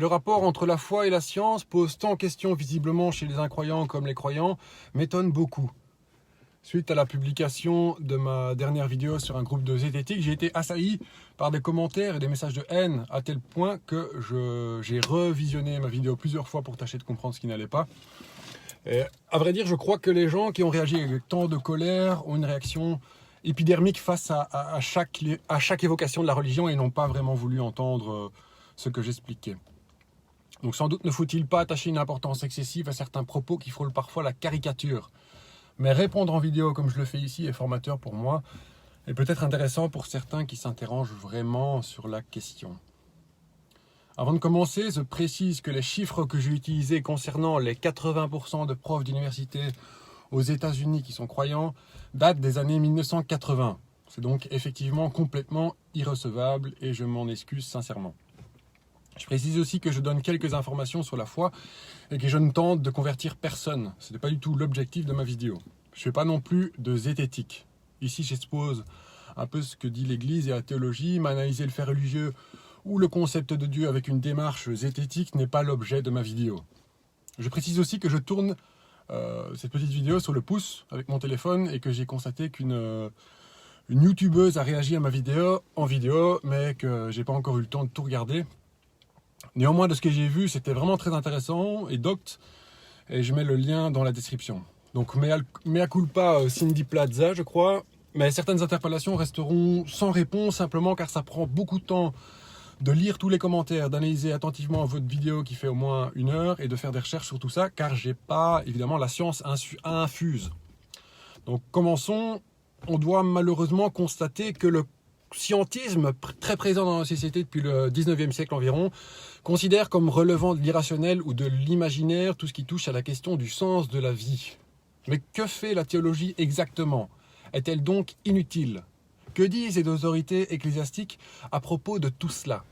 le rapport entre la foi et la science pose tant de questions visiblement chez les incroyants comme les croyants, m'étonne beaucoup. Suite à la publication de ma dernière vidéo sur un groupe de zététique, j'ai été assailli par des commentaires et des messages de haine à tel point que j'ai revisionné ma vidéo plusieurs fois pour tâcher de comprendre ce qui n'allait pas. Et à vrai dire, je crois que les gens qui ont réagi avec tant de colère ont une réaction épidermique face à chaque évocation de la religion et n'ont pas vraiment voulu entendre ce que j'expliquais. Donc sans doute ne faut-il pas attacher une importance excessive à certains propos qui frôlent parfois la caricature. Mais répondre en vidéo comme je le fais ici est formateur pour moi et peut-être intéressant pour certains qui s'interrogent vraiment sur la question. Avant de commencer, je précise que les chiffres que j'ai utilisés concernant les 80% de profs d'université aux États-Unis qui sont croyants datent des années 1980. C'est donc effectivement complètement irrecevable et je m'en excuse sincèrement. Je précise aussi que je donne quelques informations sur la foi et que je ne tente de convertir personne. Ce n'est pas du tout l'objectif de ma vidéo. Je ne fais pas non plus de zététique. Ici, j'expose un peu ce que dit l'Église et la théologie, mais analyser le fait religieux ou le concept de Dieu avec une démarche zététique n'est pas l'objet de ma vidéo. Je précise aussi que je tourne cette petite vidéo sur le pouce avec mon téléphone et que j'ai constaté qu'une youtubeuse a réagi à ma vidéo en vidéo, mais que j'ai pas encore eu le temps de tout regarder. Néanmoins, de ce que j'ai vu, c'était vraiment très intéressant et docte, et je mets le lien dans la description. Donc, mea culpa Cindy Plaza, je crois, mais certaines interpellations resteront sans réponse, simplement car ça prend beaucoup de temps de lire tous les commentaires, d'analyser attentivement votre vidéo qui fait au moins 1 heure, et de faire des recherches sur tout ça, car j'ai pas, évidemment, la science infuse. Donc, commençons. On doit malheureusement constater que le scientisme, très présent dans la société depuis le 19e siècle environ, considère comme relevant de l'irrationnel ou de l'imaginaire tout ce qui touche à la question du sens de la vie. Mais que fait la théologie exactement? Est-elle donc inutile? Que disent les autorités ecclésiastiques à propos de tout cela?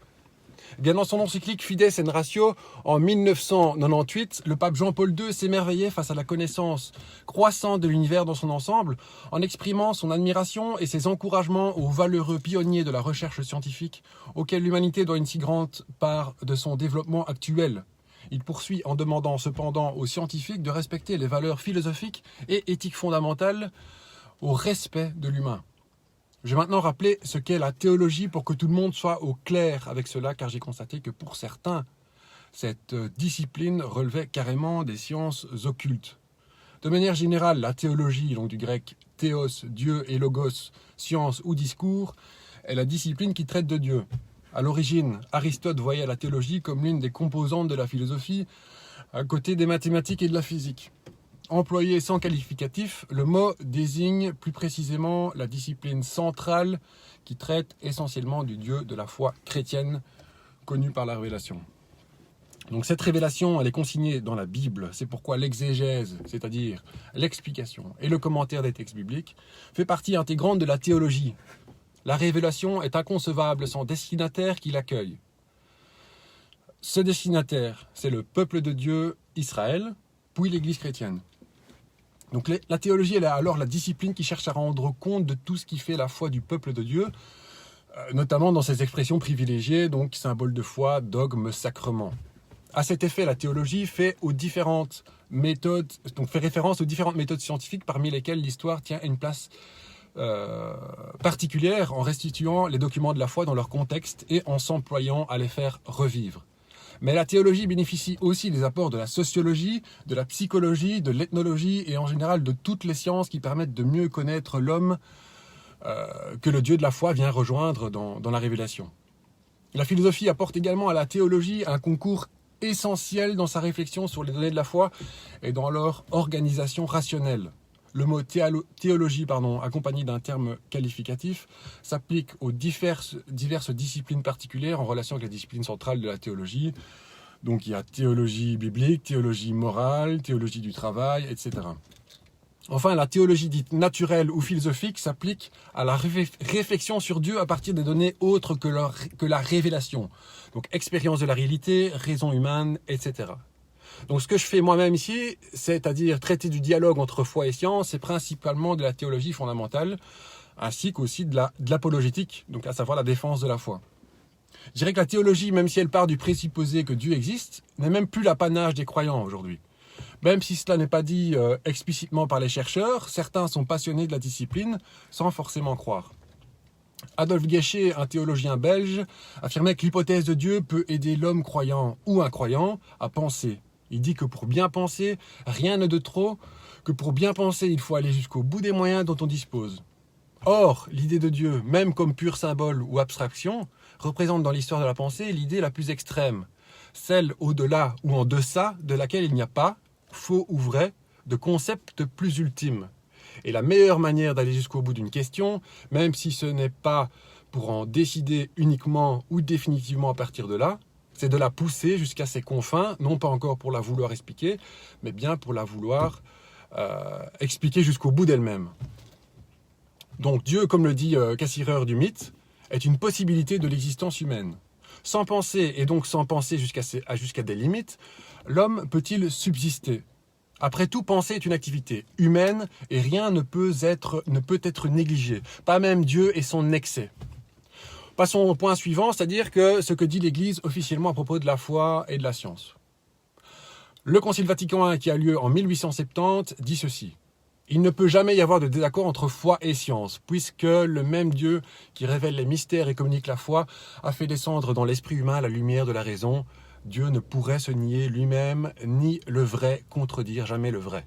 Bien, dans son encyclique Fides et Ratio, en 1998, le pape Jean-Paul II s'émerveillait face à la connaissance croissante de l'univers dans son ensemble, en exprimant son admiration et ses encouragements aux valeureux pionniers de la recherche scientifique, auxquels l'humanité doit une si grande part de son développement actuel. Il poursuit en demandant cependant aux scientifiques de respecter les valeurs philosophiques et éthiques fondamentales au respect de l'humain. Je vais maintenant rappeler ce qu'est la théologie pour que tout le monde soit au clair avec cela, car j'ai constaté que pour certains, cette discipline relevait carrément des sciences occultes. De manière générale, la théologie, donc du grec théos, Dieu, et logos, science ou discours, est la discipline qui traite de Dieu. À l'origine, Aristote voyait la théologie comme l'une des composantes de la philosophie, à côté des mathématiques et de la physique. Employé sans qualificatif, le mot désigne plus précisément la discipline centrale qui traite essentiellement du Dieu de la foi chrétienne, connue par la révélation. Donc cette révélation, elle est consignée dans la Bible. C'est pourquoi l'exégèse, c'est-à-dire l'explication et le commentaire des textes bibliques, fait partie intégrante de la théologie. La révélation est inconcevable sans destinataire qui l'accueille. Ce destinataire, c'est le peuple de Dieu, Israël, puis l'Église chrétienne. Donc la théologie, elle est alors la discipline qui cherche à rendre compte de tout ce qui fait la foi du peuple de Dieu, notamment dans ses expressions privilégiées, donc symboles de foi, dogmes, sacrements. À cet effet, la théologie fait référence aux différentes méthodes scientifiques parmi lesquelles l'histoire tient une place particulière en restituant les documents de la foi dans leur contexte et en s'employant à les faire revivre. Mais la théologie bénéficie aussi des apports de la sociologie, de la psychologie, de l'ethnologie et en général de toutes les sciences qui permettent de mieux connaître l'homme que le Dieu de la foi vient rejoindre dans la révélation. La philosophie apporte également à la théologie un concours essentiel dans sa réflexion sur les données de la foi et dans leur organisation rationnelle. Le mot théologie, accompagné d'un terme qualificatif, s'applique aux diverses disciplines particulières en relation avec la discipline centrale de la théologie. Donc il y a théologie biblique, théologie morale, théologie du travail, etc. Enfin, la théologie dite naturelle ou philosophique s'applique à la réflexion sur Dieu à partir des données autres que la révélation. Donc expérience de la réalité, raison humaine, etc. Donc ce que je fais moi-même ici, c'est-à-dire traiter du dialogue entre foi et science, c'est principalement de la théologie fondamentale, ainsi qu'aussi de l'apologétique, donc à savoir la défense de la foi. Je dirais que la théologie, même si elle part du présupposé que Dieu existe, n'est même plus l'apanage des croyants aujourd'hui. Même si cela n'est pas dit explicitement par les chercheurs, certains sont passionnés de la discipline sans forcément croire. Adolphe Guéchet, un théologien belge, affirmait que l'hypothèse de Dieu peut aider l'homme croyant ou incroyant à penser. Il dit que pour bien penser, rien n'est de trop, que pour bien penser, il faut aller jusqu'au bout des moyens dont on dispose. Or, l'idée de Dieu, même comme pur symbole ou abstraction, représente dans l'histoire de la pensée l'idée la plus extrême, celle au-delà ou en deçà de laquelle il n'y a pas, faux ou vrai, de concept plus ultime. Et la meilleure manière d'aller jusqu'au bout d'une question, même si ce n'est pas pour en décider uniquement ou définitivement à partir de là, c'est de la pousser jusqu'à ses confins, non pas encore pour la vouloir expliquer, mais bien pour la vouloir expliquer jusqu'au bout d'elle-même. Donc Dieu, comme le dit Cassirer du mythe, est une possibilité de l'existence humaine. Sans penser, et donc sans penser jusqu'à des limites, l'homme peut-il subsister ? Après tout, penser est une activité humaine et rien ne peut être négligé, pas même Dieu et son excès. Passons au point suivant, c'est-à-dire que ce que dit l'Église officiellement à propos de la foi et de la science. Le Concile Vatican I qui a lieu en 1870 dit ceci. Il ne peut jamais y avoir de désaccord entre foi et science, puisque le même Dieu qui révèle les mystères et communique la foi a fait descendre dans l'esprit humain la lumière de la raison. Dieu ne pourrait se nier lui-même, ni le vrai contredire jamais le vrai.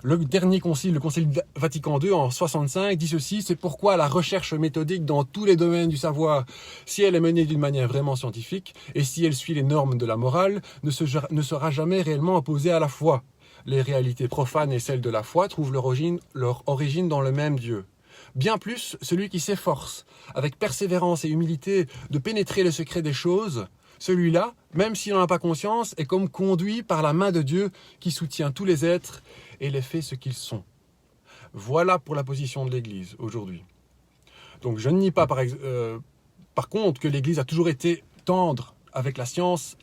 Le dernier concile, le Concile Vatican II en 65, dit ceci, c'est pourquoi la recherche méthodique dans tous les domaines du savoir, si elle est menée d'une manière vraiment scientifique, et si elle suit les normes de la morale, ne sera jamais réellement opposée à la foi. Les réalités profanes et celles de la foi trouvent leur origine dans le même Dieu. Bien plus, celui qui s'efforce, avec persévérance et humilité, de pénétrer le secret des choses, celui-là, même s'il n'en a pas conscience, est comme conduit par la main de Dieu qui soutient tous les êtres et les fait ce qu'ils sont. Voilà pour la position de l'Église aujourd'hui. Donc je ne nie pas par contre que l'Église a toujours été tendre avec la science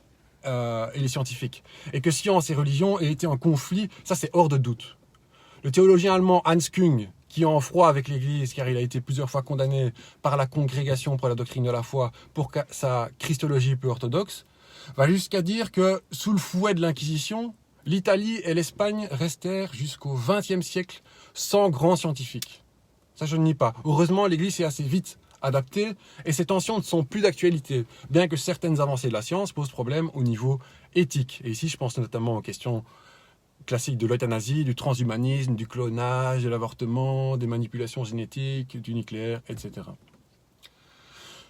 et les scientifiques. Et que science et religion aient été en conflit, ça c'est hors de doute. Le théologien allemand Hans Küng, qui est en froid avec l'Église car il a été plusieurs fois condamné par la Congrégation pour la doctrine de la foi pour sa christologie peu orthodoxe, va jusqu'à dire que sous le fouet de l'Inquisition, l'Italie et l'Espagne restèrent jusqu'au XXe siècle sans grands scientifiques. Ça je ne nie pas. Heureusement l'Église s'est assez vite adaptée et ces tensions ne sont plus d'actualité, bien que certaines avancées de la science posent problème au niveau éthique. Et ici je pense notamment aux questions classiques de l'euthanasie, du transhumanisme, du clonage, de l'avortement, des manipulations génétiques, du nucléaire, etc.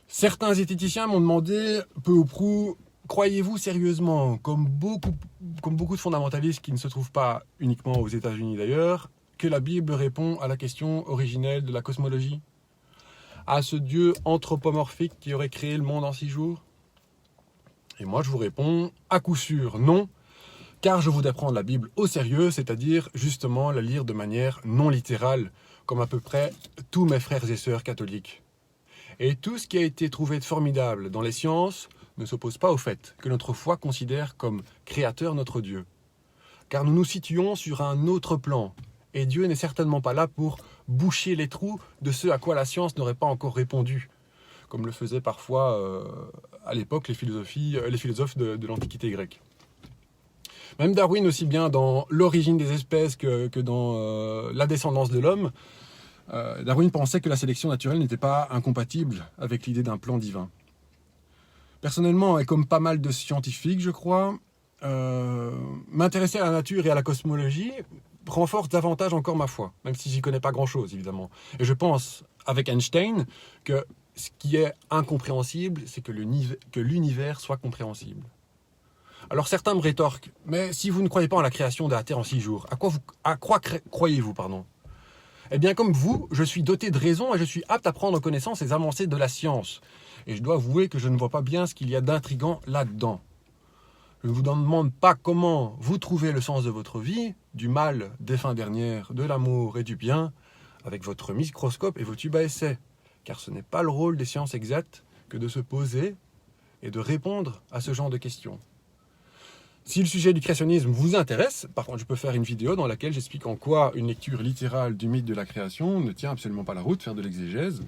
Certains zététiciens m'ont demandé, peu ou prou, croyez-vous sérieusement, comme beaucoup de fondamentalistes qui ne se trouvent pas uniquement aux États-Unis d'ailleurs, que la Bible répond à la question originelle de la cosmologie ? À ce Dieu anthropomorphique qui aurait créé le monde en 6 jours ? Et moi je vous réponds, à coup sûr non, car je voudrais prendre la Bible au sérieux, c'est-à-dire justement la lire de manière non littérale, comme à peu près tous mes frères et sœurs catholiques. Et tout ce qui a été trouvé de formidable dans les sciences ne s'oppose pas au fait que notre foi considère comme créateur notre Dieu. Car nous nous situons sur un autre plan, et Dieu n'est certainement pas là pour boucher les trous de ce à quoi la science n'aurait pas encore répondu, comme le faisaient parfois à l'époque les philosophes de l'Antiquité grecque. Même Darwin, aussi bien dans l'origine des espèces que dans la descendance de l'homme, Darwin pensait que la sélection naturelle n'était pas incompatible avec l'idée d'un plan divin. Personnellement, et comme pas mal de scientifiques, je crois, m'intéresser à la nature et à la cosmologie renforce davantage encore ma foi, même si j'y connais pas grand-chose, évidemment. Et je pense, avec Einstein, que ce qui est incompréhensible, c'est que l'univers soit compréhensible. Alors certains me rétorquent, mais si vous ne croyez pas en la création de la Terre en 6 jours, à quoi croyez-vous, pardon ? Eh bien comme vous, je suis doté de raison et je suis apte à prendre en connaissance les avancées de la science. Et je dois avouer que je ne vois pas bien ce qu'il y a d'intrigant là-dedans. Je ne vous demande pas comment vous trouvez le sens de votre vie, du mal, des fins dernières, de l'amour et du bien, avec votre microscope et vos tubes à essai, car ce n'est pas le rôle des sciences exactes que de se poser et de répondre à ce genre de questions. Si le sujet du créationnisme vous intéresse, par contre je peux faire une vidéo dans laquelle j'explique en quoi une lecture littérale du mythe de la création ne tient absolument pas la route, faire de l'exégèse,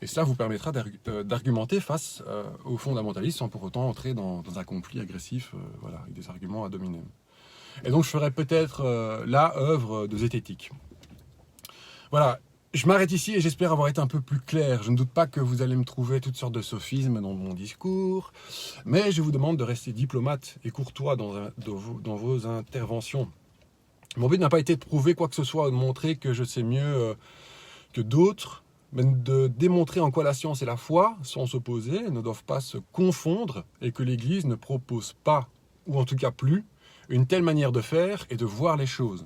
Et cela vous permettra d'argumenter face aux fondamentalistes sans pour autant entrer dans un conflit agressif, voilà, avec des arguments à dominer. Et donc je ferai peut-être là œuvre de zététique. Voilà, je m'arrête ici et j'espère avoir été un peu plus clair. Je ne doute pas que vous allez me trouver toutes sortes de sophismes dans mon discours, mais je vous demande de rester diplomate et courtois dans vos interventions. Mon but n'a pas été de prouver quoi que ce soit ou de montrer que je sais mieux que d'autres, mais de démontrer en quoi la science et la foi, sans s'opposer, ne doivent pas se confondre et que l'Église ne propose pas, ou en tout cas plus, une telle manière de faire et de voir les choses.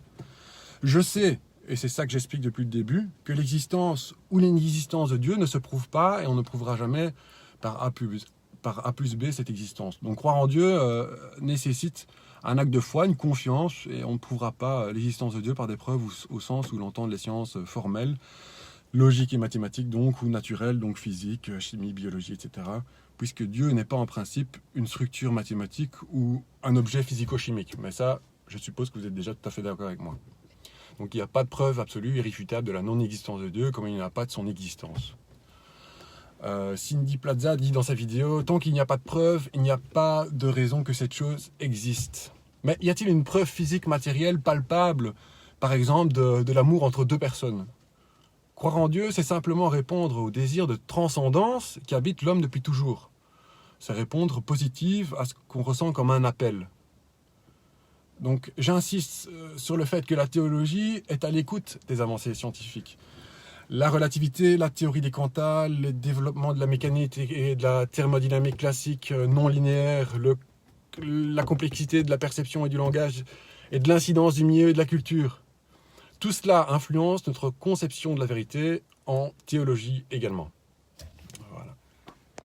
Je sais, et c'est ça que j'explique depuis le début, que l'existence ou l'inexistence de Dieu ne se prouve pas et on ne prouvera jamais par A plus B cette existence. Donc croire en Dieu nécessite un acte de foi, une confiance, et on ne prouvera pas l'existence de Dieu par des preuves au sens où l'entendent les sciences formelles, logiques et mathématiques donc, ou naturelles, donc physique, chimie, biologie, etc. Puisque Dieu n'est pas en principe une structure mathématique ou un objet physico-chimique. Mais ça, je suppose que vous êtes déjà tout à fait d'accord avec moi. Donc il n'y a pas de preuve absolue, irréfutable de la non-existence de Dieu, comme il n'y en a pas de son existence. Cindy Plaza dit dans sa vidéo, tant qu'il n'y a pas de preuve, il n'y a pas de raison que cette chose existe. Mais y a-t-il une preuve physique, matérielle, palpable, par exemple, de l'amour entre deux personnes? Croire en Dieu, c'est simplement répondre au désir de transcendance qui habite l'homme depuis toujours. C'est répondre positive à ce qu'on ressent comme un appel. Donc j'insiste sur le fait que la théologie est à l'écoute des avancées scientifiques. La relativité, la théorie des quantas, le développement de la mécanique et de la thermodynamique classique non linéaire, la complexité de la perception et du langage et de l'incidence du milieu et de la culture. Tout cela influence notre conception de la vérité en théologie également.